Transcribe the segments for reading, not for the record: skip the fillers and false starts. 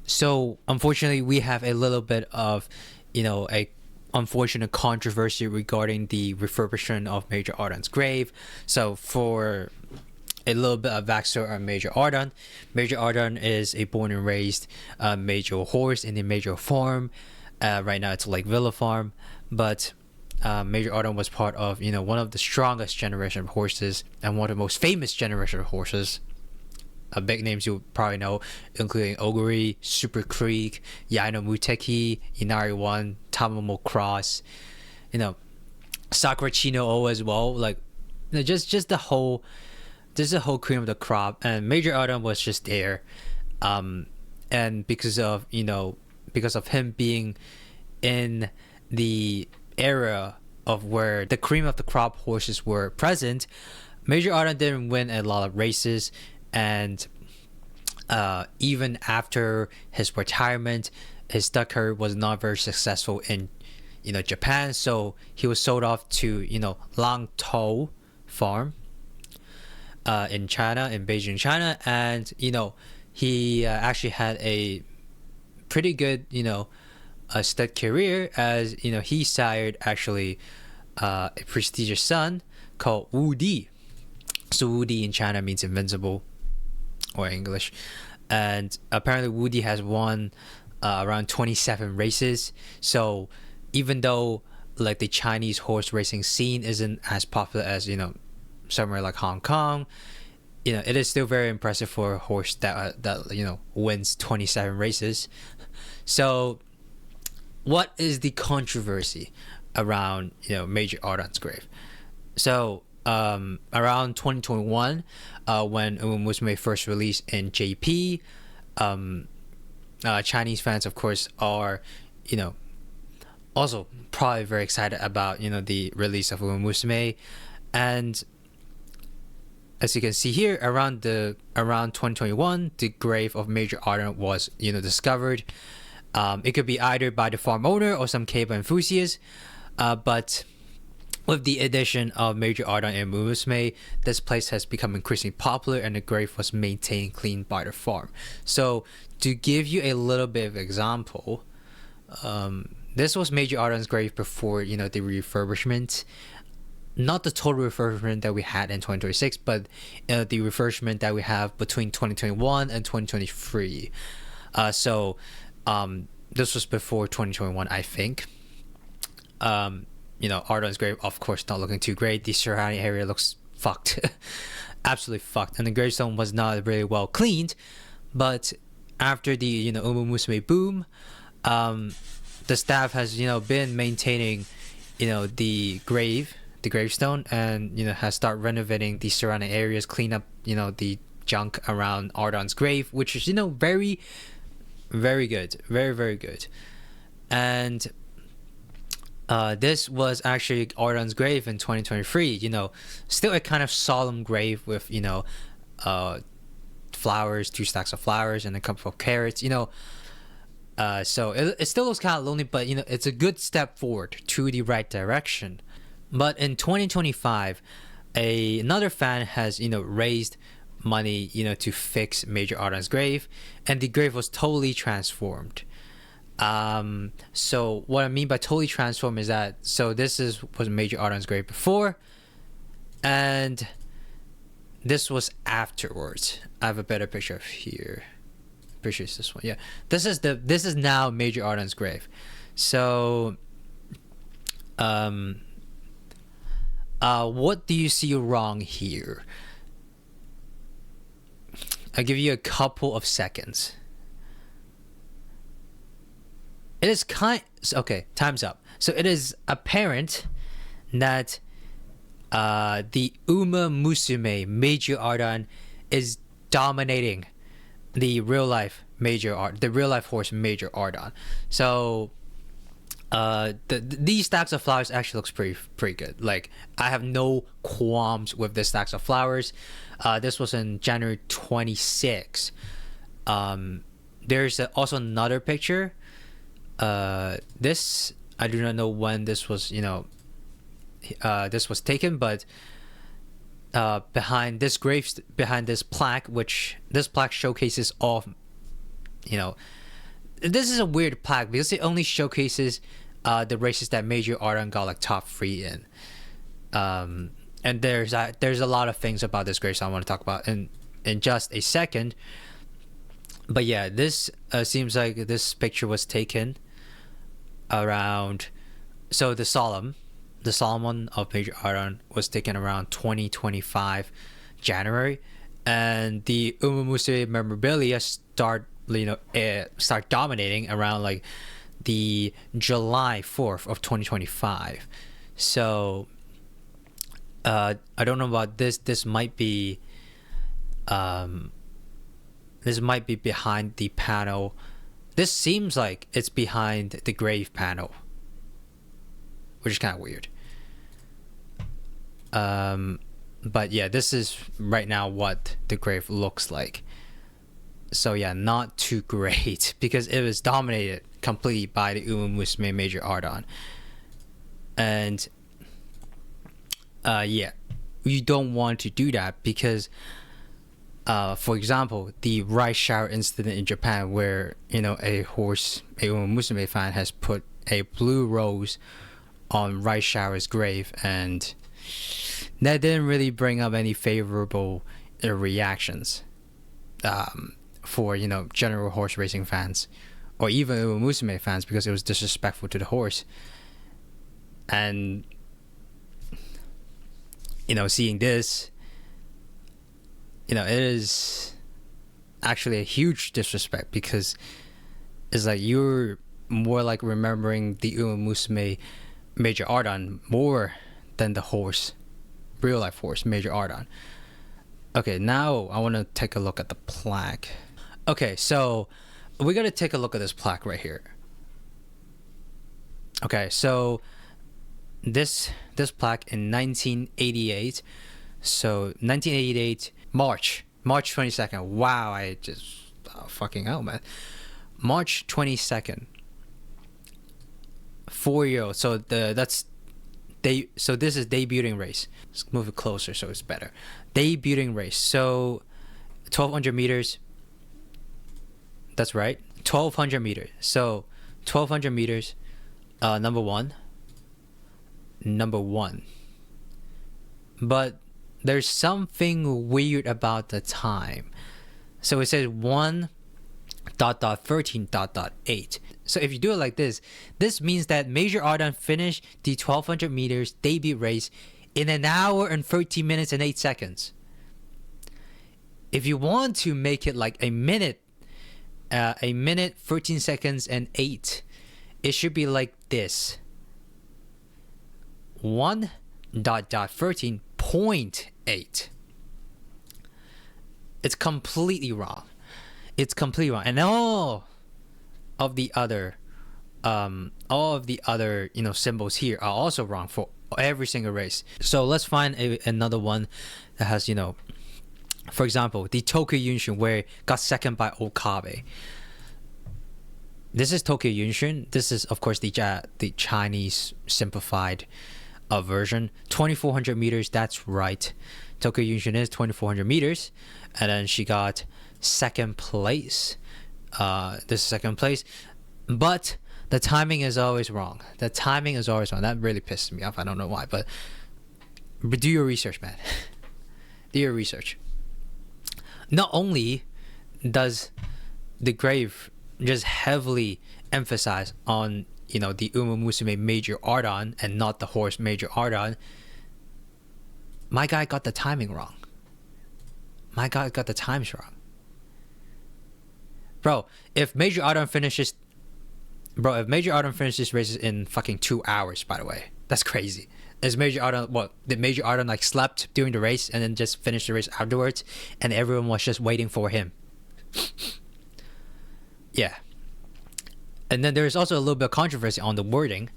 So unfortunately, we have a little bit of, a unfortunate controversy regarding the refurbishment of Major Ardan's grave. So for a little bit of backstory on Major Ardan. Major Ardan is a born and raised major horse in the major farm. Right now it's Lake Villa Farm, but Major Ardan was part of one of the strongest generation of horses and one of the most famous generation of horses. Big names you probably know, including Oguri, Super Creek, Yaino Muteki, Inari One, Tamamo Cross, Sakura Chino O as well. Like, just the whole cream of the crop. And Major Ardan was just there, and because of him being in the era of where the cream of the crop horses were present, Major Ardan didn't win a lot of races. And even after his retirement, his duck herd was not very successful in Japan, so he was sold off to Langtou farm in China, in Beijing, China. And he actually had a pretty good a stud career, as he sired actually a prestigious son called Wu Di. So Wu Di in China means invincible, or English. And apparently Wu Di has won around 27 races. So even though like the Chinese horse racing scene isn't as popular as somewhere like Hong Kong, it is still very impressive for a horse that wins 27 races. So what is the controversy around Major Ardan's grave? So around 2021, when Umumusme first released in JP, Chinese fans, of course, are also probably very excited about the release of Umumusme. And as you can see here, around 2021, the grave of Major Ardan was discovered. It could be either by the farm owner or some cable enthusiasts, but with the addition of Major Ardan and Umumusme, this place has become increasingly popular, and the grave was maintained clean by the farm. So to give you a little bit of example, this was Major Ardan's grave before the refurbishment. Not the total refurbishment that we had in 2026, but the refurbishment that we have between 2021 and 2023. So this was before 2021, I think. Ardan's grave, of course, not looking too great. The surrounding area looks fucked. Absolutely fucked. And the gravestone was not really well cleaned. But after the Umumusme boom, the staff has been maintaining the gravestone, and has started renovating the surrounding areas, clean up the junk around Ardan's grave, which is very, very good, very, very good. And this was actually Ardan's grave in 2023. Still a kind of solemn grave with flowers, 2 stacks of flowers, and a couple of carrots. So it still looks kind of lonely, but it's a good step forward to the right direction. But in 2025, another fan has raised money to fix Major Ardan's grave, and the grave was totally transformed. So what I mean by totally transformed is that, so this was Major Ardan's grave before, and this was afterwards. I have a better picture of here. Pretty sure it's this one. Yeah, this is now Major Ardan's grave. So what do you see wrong here? I'll give you a couple of seconds. It is okay, time's up. So it is apparent that the Umumusme Major Ardan is dominating the real life horse Major Ardan. So these stacks of flowers actually looks pretty good. Like, I have no qualms with the stacks of flowers. This was in January 26. There's also another picture. This, I do not know when this was this was taken, but behind this plaque, which this plaque showcases all this is a weird plaque because it only showcases the races that Major Ardan got like top 3 in. And there's a lot of things about this race I want to talk about in just a second. But yeah, this seems like this picture was taken around, so the solemn one of Major Ardan was taken around 2025 January, and the Umumuse memorabilia start dominating around like the July 4th of 2025. So I don't know about this. This might be behind the panel. This seems like it's behind the grave panel, which is kind of weird. But yeah, this is right now what the grave looks like. So yeah, not too great because it was dominated completely by the Umumusme Major Ardan. And yeah, you don't want to do that because for example, the rice shower incident in Japan where, a Umumusme fan has put a blue rose on rice shower's grave, and that didn't really bring up any favorable reactions for general horse racing fans or even Umumusme fans, because it was disrespectful to the horse. And seeing this, it is actually a huge disrespect, because it's like you're more like remembering the Umumusme Major Ardan more than the horse, real life horse Major Ardan. Okay, now I want to take a look at the plaque. Okay, so we're gonna take a look at this plaque right here. Okay, so this plaque in 1988. So 1988 March 22nd. Wow, I just fucking hell, man. March 22nd. 4-year-old. So this is debuting race. Let's move it closer so it's better. Debuting race. So 1200 meters. That's right. 1200 meters. So 1200 meters. Number one. But there's something weird about the time. So it says 1.13.8. So if you do it like this means that Major Ardan finished the 1200 meters debut race in 1 hour and 13 minutes and 8 seconds. If you want to make it like a minute 13 seconds and 8, it should be like this. 1.13.8. It's completely wrong. And all of the other symbols here are also wrong for every single race. So let's find another one that has, for example, the Tokyo Yunshin, where it got second by Okabe. This is Tokyo Yunshin. This is, of course, the Chinese simplified version. 2400 meters, that's right. Tokyo Yunshin is 2400 meters. And then she got second place. This is second place. But the timing is always wrong. That really pisses me off. I don't know why. But do your research, man. Do your research. Not only does the grave just heavily emphasize on the Umumusme Major Ardan and not the horse Major Ardan, my guy got the timing wrong. My guy got the times wrong. Bro, if Major Ardan finishes races in fucking 2 hours, by the way, that's crazy. Did Major Ardan like slept during the race and then just finished the race afterwards, and everyone was just waiting for him? Yeah. And then there's also a little bit of controversy on the wording.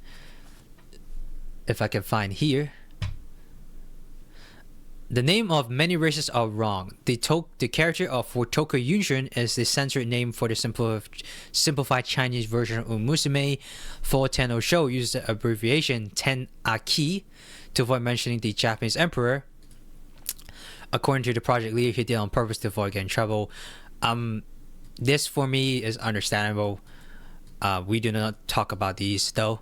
If I can find here. The name of many races are wrong. The character for Tokyo Yunshin is the censored name for the simplified Chinese version of Umusume. For Tenno Show uses the abbreviation Ten Aki to avoid mentioning the Japanese emperor. According to the project leader, he did on purpose to avoid getting in trouble. This for me is understandable. We do not talk about these though,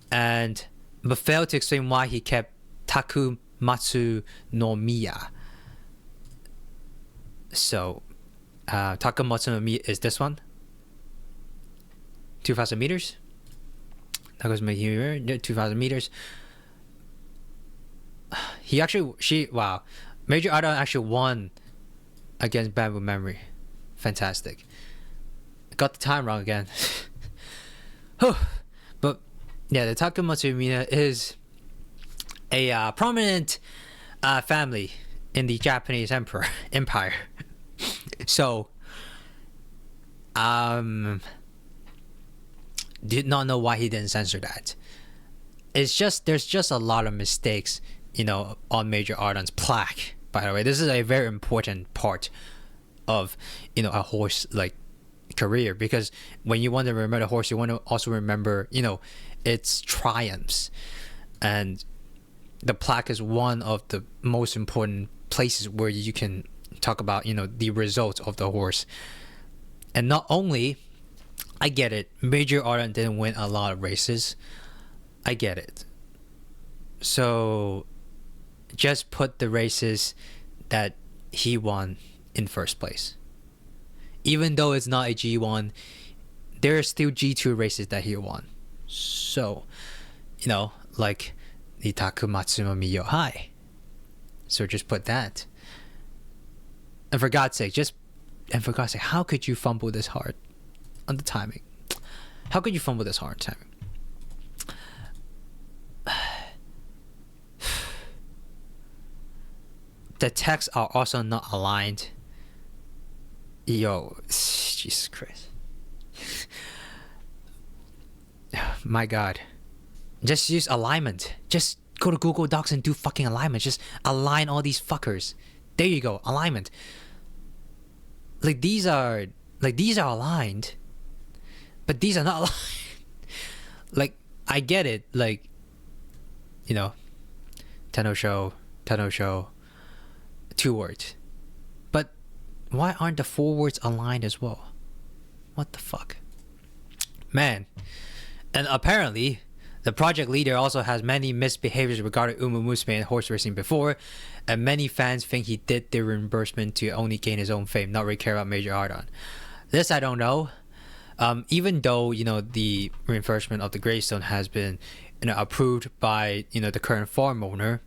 but failed to explain why he kept Takumatsu no Miya. So Takumatsu no Miya is this one, 2,000 meters. That goes Mejiro, 2,000 meters. Wow, Mejiro Ardan actually won against Bamboo Memory. Fantastic. Got the time wrong again. But yeah, the Takumatsu Miya is a prominent family in the Japanese empire. So did not know why he didn't censor that. It's just there's just a lot of mistakes, you know, on Mejiro Ardan's plaque. By the way, this is a very important part of, you know, a horse like career, because when you want to remember the horse, you want to also remember, you know, its triumphs, and the plaque is one of the most important places where you can talk about, you know, the results of the horse. And not only, I get it, Mejiro Ardan didn't win a lot of races, I get it, so just put the races that he won in first place. Even though it's not a G1, there are still G2 races that he won. So, you know, like the Takumatsu no Miya High. So just put that. And for God's sake, how could you fumble this hard on the timing? How could you fumble this hard timing? The texts are also not aligned. Yo, Jesus Christ. My God. Just use alignment. Just go to Google Docs and do fucking alignment. Just align all these fuckers. There you go, alignment. Like these are aligned, but these are not aligned. Like, I get it, like, you know, Tenno Show, 2 words. But why aren't the 4 words aligned as well? What the fuck? Man. And apparently, the project leader also has many misbehaviors regarding Umumusme and horse racing before, and many fans think he did the reimbursement to only gain his own fame, not really care about Mejiro Ardan. This I don't know. Even though, you know, the reimbursement of the gravestone has been, you know, approved by, you know, the current farm owner,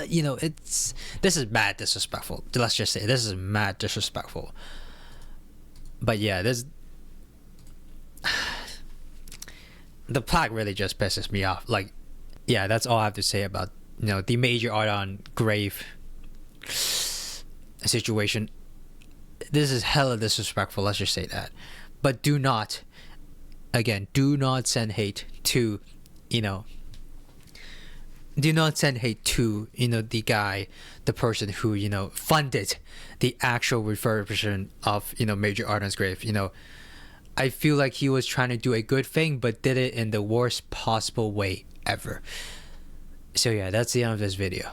you know, this is mad disrespectful. Let's just say this is mad disrespectful. But yeah, the plaque really just pisses me off. Like, yeah, that's all I have to say about, you know, the Mejiro Ardan grave situation. This is hella disrespectful, let's just say that. But do not send hate to, you know, the guy, the person who, you know, funded the actual refurbishment of, you know, Mejiro Ardan's grave. You know, I feel like he was trying to do a good thing, but did it in the worst possible way ever. So yeah, that's the end of this video.